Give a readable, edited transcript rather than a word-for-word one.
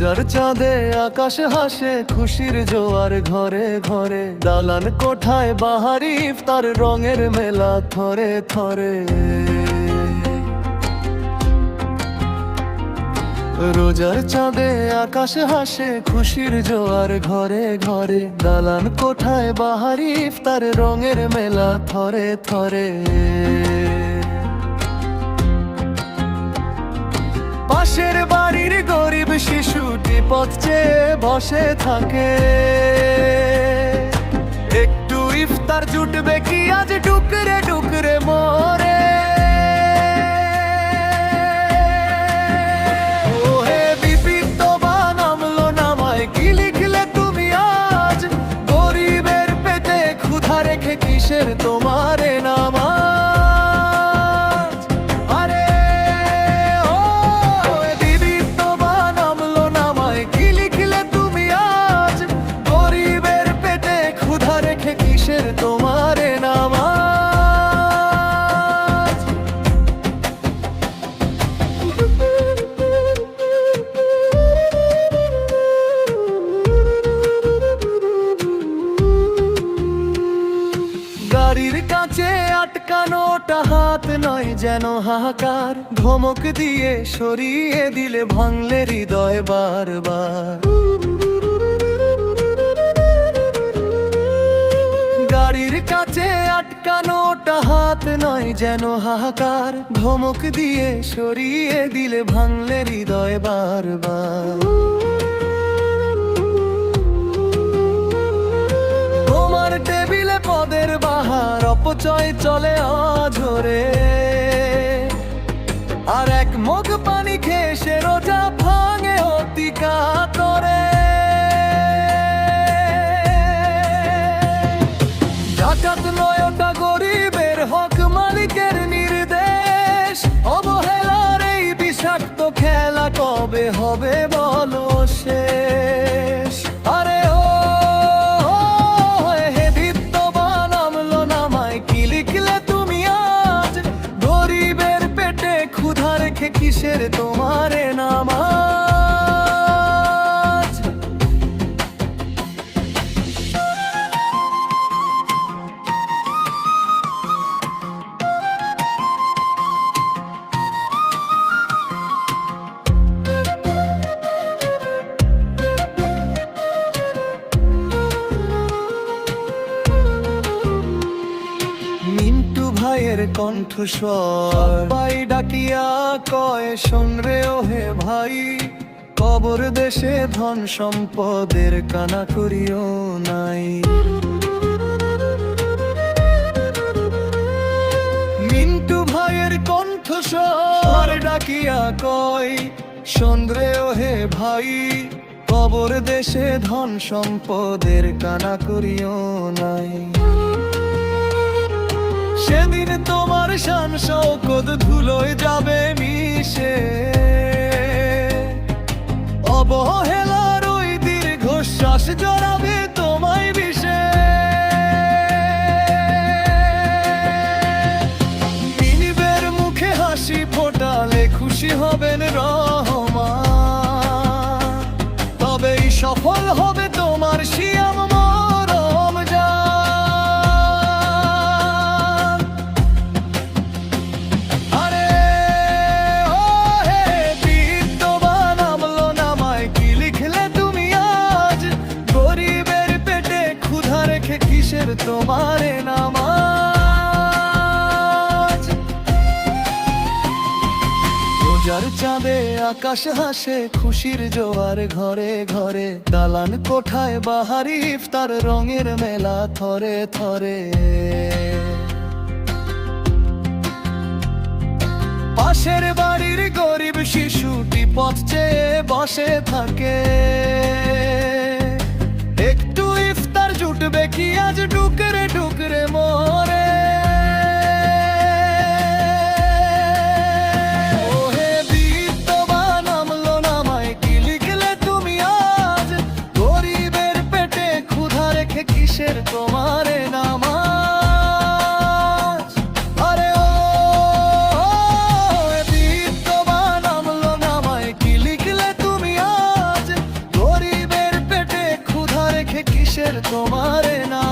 রোজার চাঁদে আকাশ হাসে, খুশির জোয়ার ঘরে ঘরে। দালান কোঠায় বাহারি ইফতার, রঙের মেলা থরে থরে। রোজার চাঁদে আকাশ হাসে, খুশির জোয়ার ঘরে ঘরে। দালান কোঠায় বাহারি ইফতার, রঙের মেলা থরে থরে। পাশের বাড়ির গরিব শিশুটি পথ চেয়ে বসে থাকে। একটু ইফতার জুটবে কি আজ ডুকরে ডুকরে মরে। ওহে বিপিত্তবান আমলো নামায়, কি লিখলে তুমি আজ? গরিবের পেটে ক্ষুধা রেখে কিসের তোমারে নামা? তোমারে নামাজ। গাড়ির কাছে আটকানোটা হাত নয় যেন হাহাকার। ধমক দিয়ে সরিয়ে দিলে ভাঙলে হৃদয় বারবার। গাড়ির কাছে আটকানোটা হাত নয় যেন হাহাকার। ধমক দিয়ে সরিয়ে দিলে ভাঙলে হৃদয় বারবার। তোমার টেবিলে পদের বাহার, অপচয় চলে অঝরে। আর এক মগ পানি খেয়ে সে রোজা ভাঙে অতি কাতরে। ডাকাত নয় ওটা গরিবের হক, মালিকের নির্দেশ। অবহেলার এই বিষাক্ত খেলা কবে হবে বলো শেষ? আরে ও হে বিত্তবান আমলো নামায়, কি লিখলে তুমি আজ? গরিবের পেটে ক্ষুধা রেখে কিসের তোমারে নামাজ? মিন্টু ভাইয়ের কণ্ঠস্বর ভাই ডাকিয়া কয়, শোন রে ওহে ভাই। কবর দেশে ধন সম্পদের কানা করিও নাই। মিন্টু ভাইয়ের কণ্ঠস্বর ডাকিয়া কয়, শোন রে ওহে ভাই। কবর দেশে ধন সম্পদের কানা করিও নাই। সেদিন তোমার শান শৌকত ধুলোয় যাবে মিশে। অবহেলার ওই দীর্ঘশ্বাস জড়াবে তোমায় বিষে। মিনিবের মুখে হাসি ফোটালে খুশি হবেন রহমান। তবেই সফল হবে তোমার সিয়াম মরম জান। আরে ও হে বিত্তবান আমলো নামায়, কি লিখলে তুমি আজ? গরিবের পেটে ক্ষুধা রেখে কিসের তোমারে নামাজ? রোজার চাঁদে আকাশ হাসে, খুশির জোয়ার ঘরে ঘরে। দালান কোঠায় বাহারি ইফতার, রঙের মেলা থরে থরে। পাশের বাড়ির গরিব শিশুটি পথ চেয়ে বসে থাকে। একটু ইফতার জুটবে কি আজ ডুকরে ডুকরে মরে। ওহে বিত্তবান আমলো নামায়, কি লিখলে তুমি আজ? গরিবের পেটে ক্ষুধা রেখে কিসের তোমারে নামাজ? আরে ও বিত্তবান আমলো নামায়, কি লিখলে তুমি আজ? তোমারে না